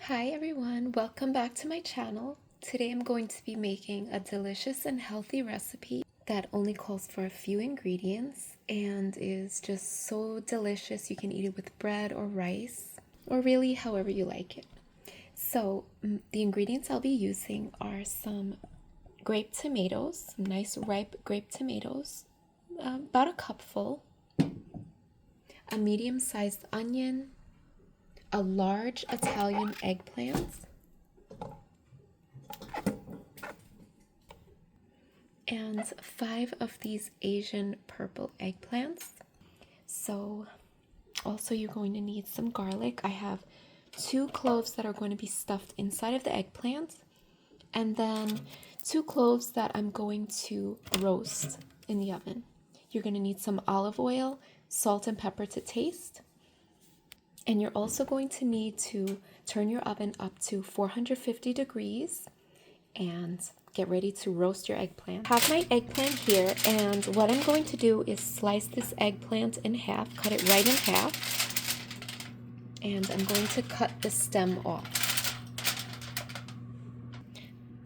Hi everyone, welcome back to my channel. Today I'm going to be making a delicious and healthy recipe that only calls for a few ingredients and is just so delicious you can eat it with bread or rice or really however you like it. So the ingredients I'll be using are some grape tomatoes, some nice ripe grape tomatoes, about a cupful, a medium-sized onion, a large Italian eggplant, and 5 of these Asian purple eggplants. So also you're going to need some garlic. I have 2 cloves that are going to be stuffed inside of the eggplant, and then 2 cloves that I'm going to roast in the oven. You're going to need some olive oil, salt and pepper to taste. And you're also going to need to turn your oven up to 450 degrees and get ready to roast your eggplant. I have my eggplant here, and what I'm going to do is slice this eggplant in half, cut it right in half, and I'm going to cut the stem off.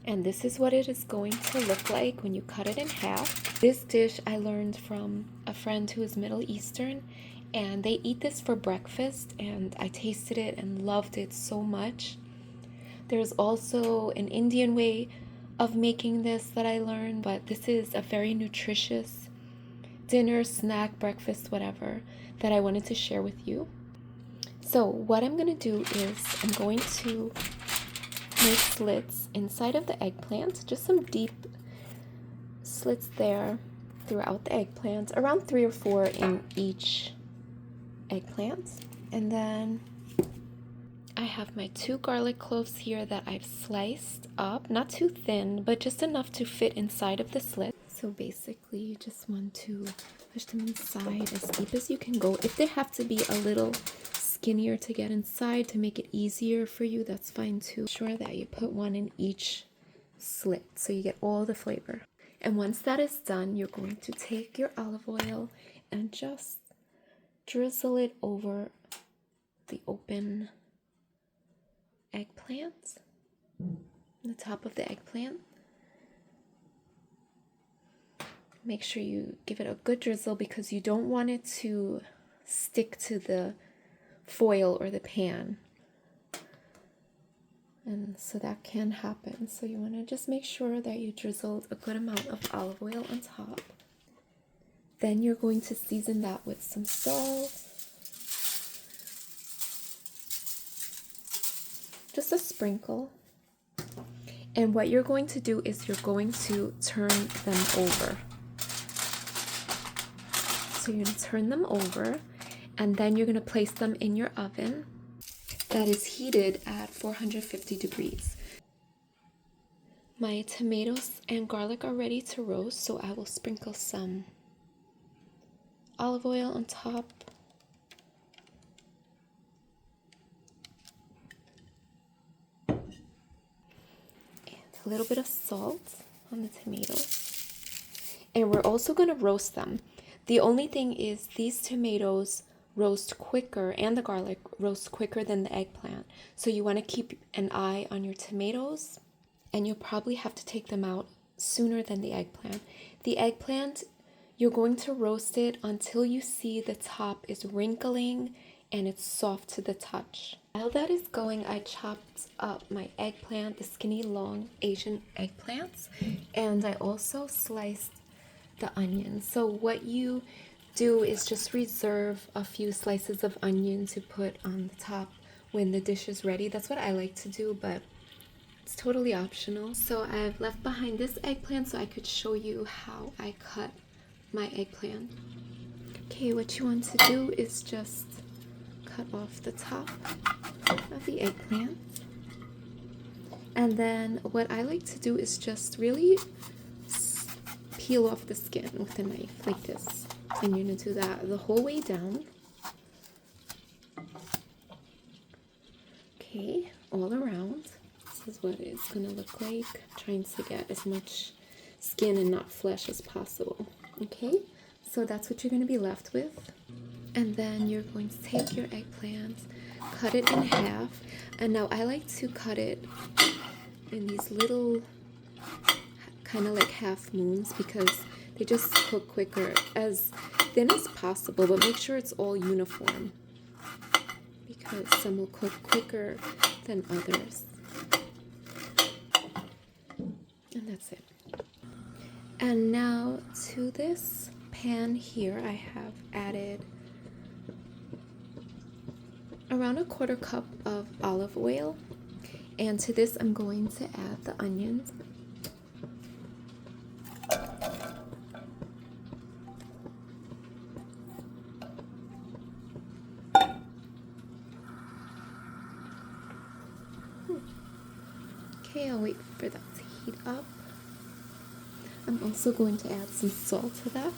And this is what it is going to look like when you cut it in half. This dish I learned from a friend who is Middle Eastern, and they eat this for breakfast, and I tasted it and loved it so much. There's also an Indian way of making this that I learned, but this is a very nutritious dinner, snack, breakfast, whatever, that I wanted to share with you. So what I'm going to do is I'm going to make slits inside of the eggplant, just some deep slits there throughout the eggplant, around 3 or 4 in each eggplant. And then I have my 2 garlic cloves here that I've sliced up, not too thin, but just enough to fit inside of the slit. So basically you just want to push them inside as deep as you can go. If they have to be a little skinnier to get inside to make it easier for you, that's fine too. Ensure that you put 1 in each slit so you get all the flavor. And once that is done, you're going to take your olive oil and just drizzle it over the open eggplant, the top of the eggplant. Make sure you give it a good drizzle because you don't want it to stick to the foil or the pan. And so that can happen. So you want to just make sure that you drizzled a good amount of olive oil on top. Then you're going to season that with some salt, just a sprinkle. And what you're going to do is you're going to turn them over. So you're going to turn them over, and then you're going to place them in your oven that is heated at 450 degrees. My tomatoes and garlic are ready to roast, so I will sprinkle some olive oil on top. And a little bit of salt on the tomatoes. And we're also going to roast them. The only thing is these tomatoes roast quicker, and the garlic roast quicker than the eggplant. So you want to keep an eye on your tomatoes, and you'll probably have to take them out sooner than the eggplant. The eggplant, you're going to roast it until you see the top is wrinkling and it's soft to the touch. While that is going, I chopped up my eggplant, the skinny long Asian eggplants, and I also sliced the onion. So what you do is just reserve a few slices of onion to put on the top when the dish is ready. That's what I like to do, but it's totally optional. So I've left behind this eggplant so I could show you how I cut my eggplant. Okay, what you want to do is just cut off the top of the eggplant. And then what I like to do is just really peel off the skin with a knife like this. And you're going to do that the whole way down. Okay, all around. This is what it's going to look like. Trying to get as much skin and not flesh as possible. Okay, so that's what you're going to be left with. And then you're going to take your eggplant, cut it in half, and now I like to cut it in these little kind of like half moons because they just cook quicker, as thin as possible, but make sure it's all uniform because some will cook quicker than others. And that's it. And now to this pan here, I have added around a 1/4 cup of olive oil, and to this I'm going to add the onions. Okay, I'll wait for that to heat up. I'm also going to add some salt to that.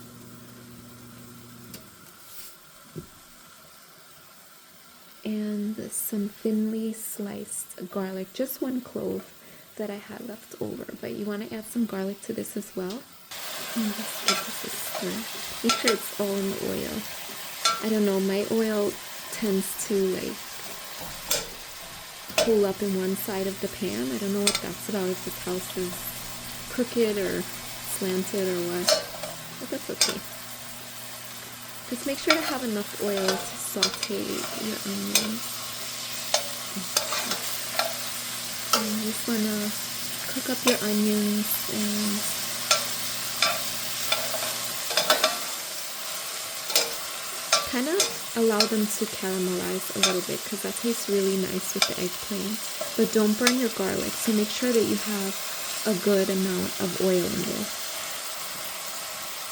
And some thinly sliced garlic, just 1 clove that I had left over, but you want to add some garlic to this as well. And just give this a stir. Make sure it's all in the oil. I don't know, my oil tends to like pull up in one side of the pan. I don't know what that's about, if this house is crooked or slanted or what, but that's okay. Just make sure to have enough oil to saute your onions. And you just want to cook up your onions and kind of allow them to caramelize a little bit because that tastes really nice with the eggplant. But don't burn your garlic, so make sure that you have a good amount of oil in there.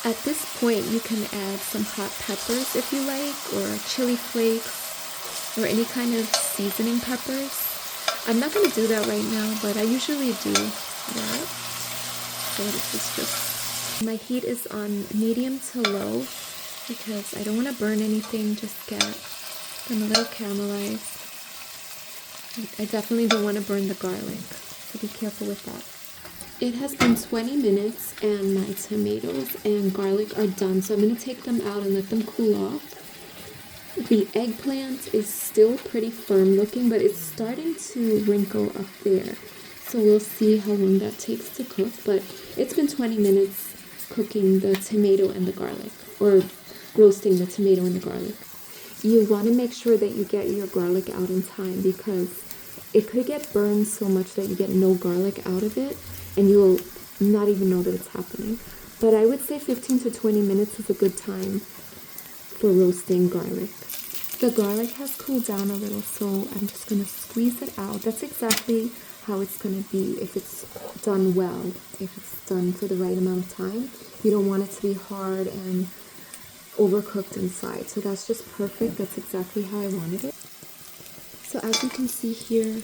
At this point, you can add some hot peppers if you like, or chili flakes, or any kind of seasoning peppers. I'm not going to do that right now, but I usually do that. So this is just, my heat is on medium to low because I don't want to burn anything, just get them a little caramelized. I definitely don't want to burn the garlic, so be careful with that. It has been 20 minutes and my tomatoes and garlic are done, so I'm going to take them out and let them cool off. The eggplant is still pretty firm looking, but it's starting to wrinkle up there. So we'll see how long that takes to cook, but it's been 20 minutes cooking the tomato and the garlic, or roasting the tomato and the garlic. You want to make sure that you get your garlic out in time because it could get burned so much that you get no garlic out of it, and you'll not even know that it's happening. But I would say 15 to 20 minutes is a good time for roasting garlic. The garlic has cooled down a little, so I'm just going to squeeze it out. That's exactly how it's going to be if it's done well, if it's done for the right amount of time. You don't want it to be hard and overcooked inside. So that's just perfect. That's exactly how I wanted it. So as you can see here,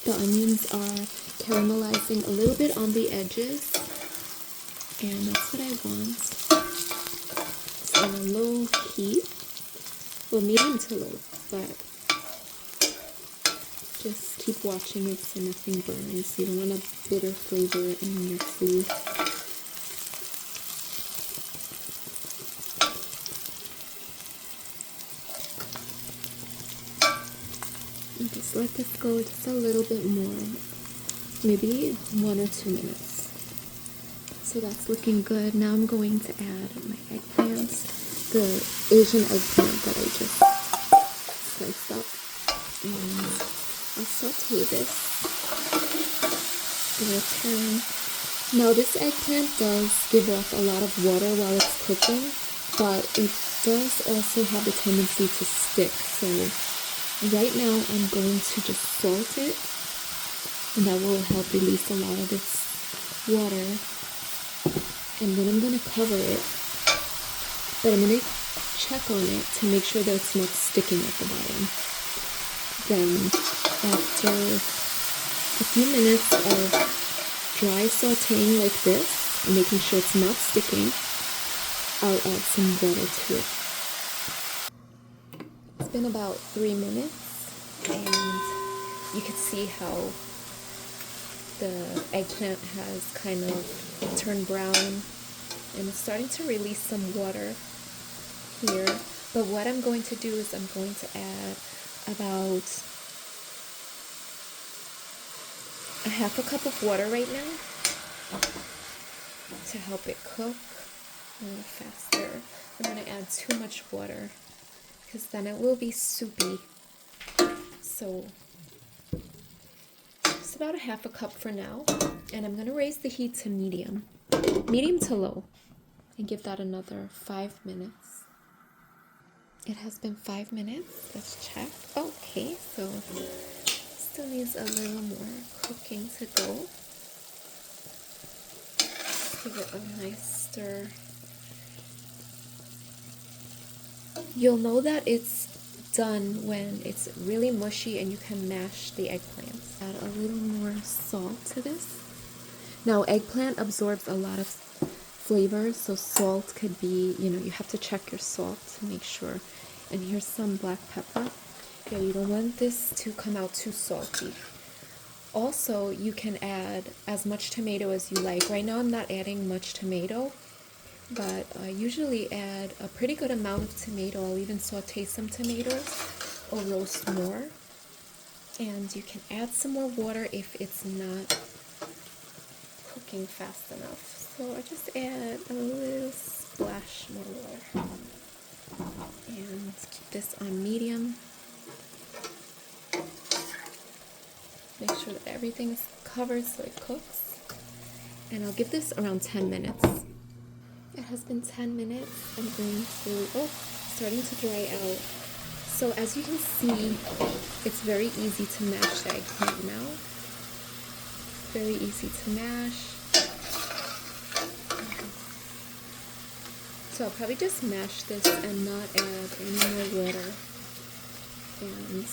the onions are caramelizing a little bit on the edges, and that's what I want. It's on a low heat, well, medium to low, but just keep watching it so nothing burns. You don't want a bitter flavor in your food. And just let this go just a little bit more, maybe 1 or 2 minutes. So that's looking good. Now I'm going to add my eggplants, the Asian eggplant that I just sliced up, and I'll saute this. Give it a turn. Now this eggplant does give off a lot of water while it's cooking, but it does also have the tendency to stick. So right now I'm going to just salt it, and that will help release a lot of its water. And then I'm going to cover it, but I'm going to check on it to make sure that it's not sticking at the bottom. Then after a few minutes of dry sauteing like this, and making sure it's not sticking, I'll add some water to it. It's been about 3 minutes, and you can see how the eggplant has kind of turned brown and it's starting to release some water here. But what I'm going to do is I'm going to add about a half a cup of water right now to help it cook a little faster. I'm going to add too much water because then it will be soupy. So just about a half a cup for now. And I'm going to raise the heat to medium to low, and give that another 5 minutes. It has been 5 minutes. Let's check. Okay, so still needs a little more cooking to go. Give it a nice stir. You'll know that it's done when it's really mushy and you can mash the eggplants. Add a little more salt to this. Now, eggplant absorbs a lot of flavors, so salt could be, you have to check your salt to make sure. And here's some black pepper. Yeah, you don't want this to come out too salty. Also, you can add as much tomato as you like. Right now I'm not adding much tomato, but I usually add a pretty good amount of tomato. I'll even saute some tomatoes or roast more. And you can add some more water if it's not cooking fast enough. So I just add a little splash more water. And keep this on medium. Make sure that everything is covered so it cooks. And I'll give this around 10 minutes. It has been 10 minutes. I'm going to, starting to dry out. So as you can see, it's very easy to mash the eggplant now. Very easy to mash. So I'll probably just mash this and not add any more water. And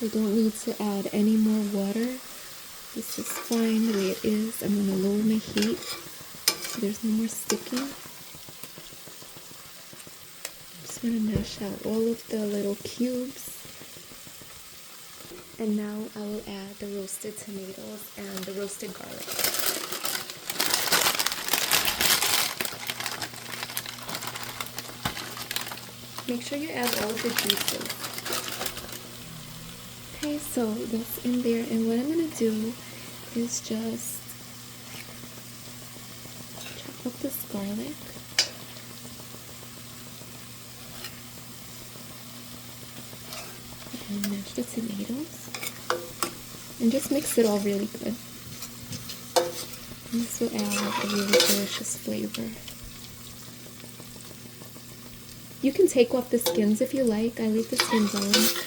we don't need to add any more water. This is fine the way it is. I'm going to lower my heat so there's no more sticking. I'm just going to mash out all of the little cubes. And now I will add the roasted tomatoes and the roasted garlic. Make sure you add all of the juices. Okay, so that's in there, and what I'm going to do is just chop up this garlic. And mash the tomatoes. And just mix it all really good. And this will add a really delicious flavor. You can take off the skins if you like. I leave the skins on.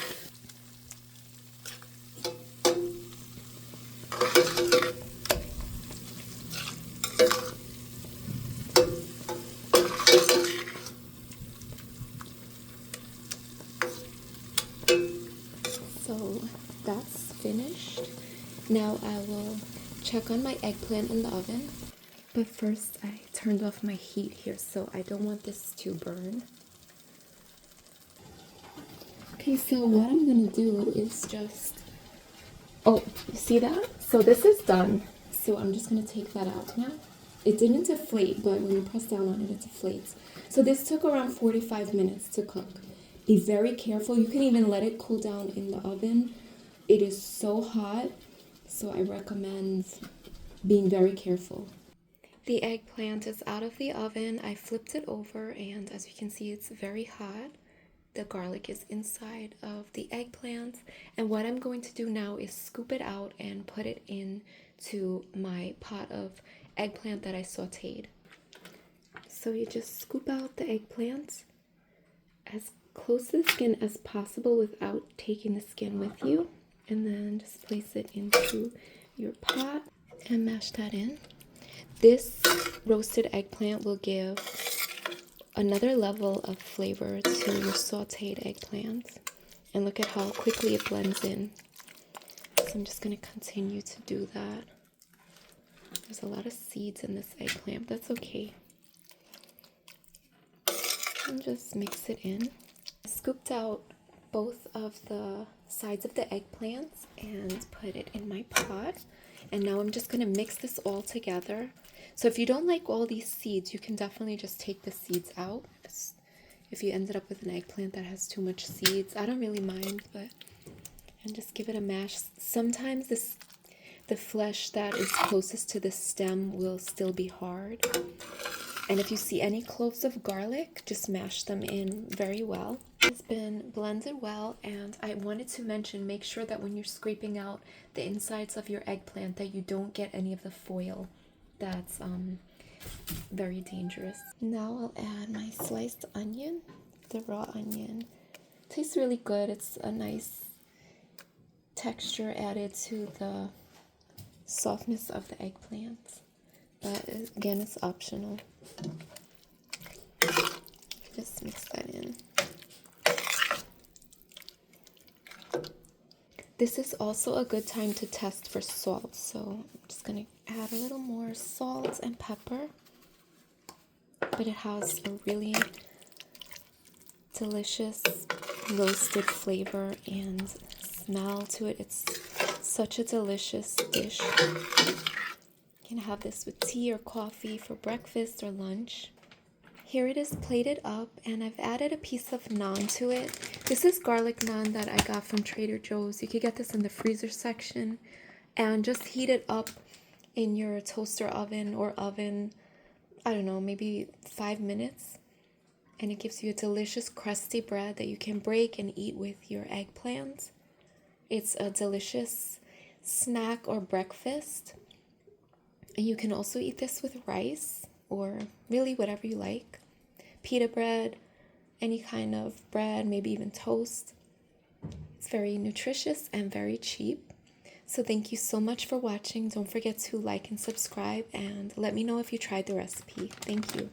So that's finished. Now I will check on my eggplant in the oven. But first I turned off my heat here, so I don't want this to burn. Okay, so what I'm gonna do is just, you see that? So this is done. So I'm just gonna take that out now. It didn't deflate, but when you press down on it, it deflates. So this took around 45 minutes to cook. Be very careful. You can even let it cool down in the oven. It is so hot, so I recommend being very careful. The eggplant is out of the oven. I flipped it over, and as you can see, it's very hot. The garlic is inside of the eggplant. And what I'm going to do now is scoop it out and put it into my pot of eggplant that I sauteed. So you just scoop out the eggplant as close to the skin as possible without taking the skin with you, and then just place it into your pot and mash that in. This roasted eggplant will give another level of flavor to your sauteed eggplant, and look at how quickly it blends in. So I'm just going to continue to do that. There's a lot of seeds in this eggplant, but that's okay. And just mix it in. I scooped out both of the sides of the eggplants and put it in my pot. And now I'm just gonna mix this all together. So if you don't like all these seeds, you can definitely just take the seeds out. If you ended up with an eggplant that has too much seeds, I don't really mind, but and just give it a mash. Sometimes the flesh that is closest to the stem will still be hard. And if you see any cloves of garlic, just mash them in very well. It's been blended well, and I wanted to mention, make sure that when you're scraping out the insides of your eggplant that you don't get any of the foil. That's very dangerous. Now I'll add my sliced onion, the raw onion. Tastes really good. It's a nice texture added to the softness of the eggplant. But again, it's optional. Just mix that in. This is also a good time to test for salt, so I'm just gonna add a little more salt and pepper. But it has a really delicious roasted flavor and smell to it. It's such a delicious dish. You can have this with tea or coffee for breakfast or lunch. Here it is plated up, and I've added a piece of naan to it. This is garlic naan that I got from Trader Joe's. You could get this in the freezer section, and just heat it up in your toaster oven or oven, I don't know, maybe 5 minutes. And it gives you a delicious crusty bread that you can break and eat with your eggplant. It's a delicious snack or breakfast. And you can also eat this with rice or really whatever you like. Pita bread, any kind of bread, maybe even toast. It's very nutritious and very cheap. So thank you so much for watching. Don't forget to like and subscribe, and let me know if you tried the recipe. Thank you.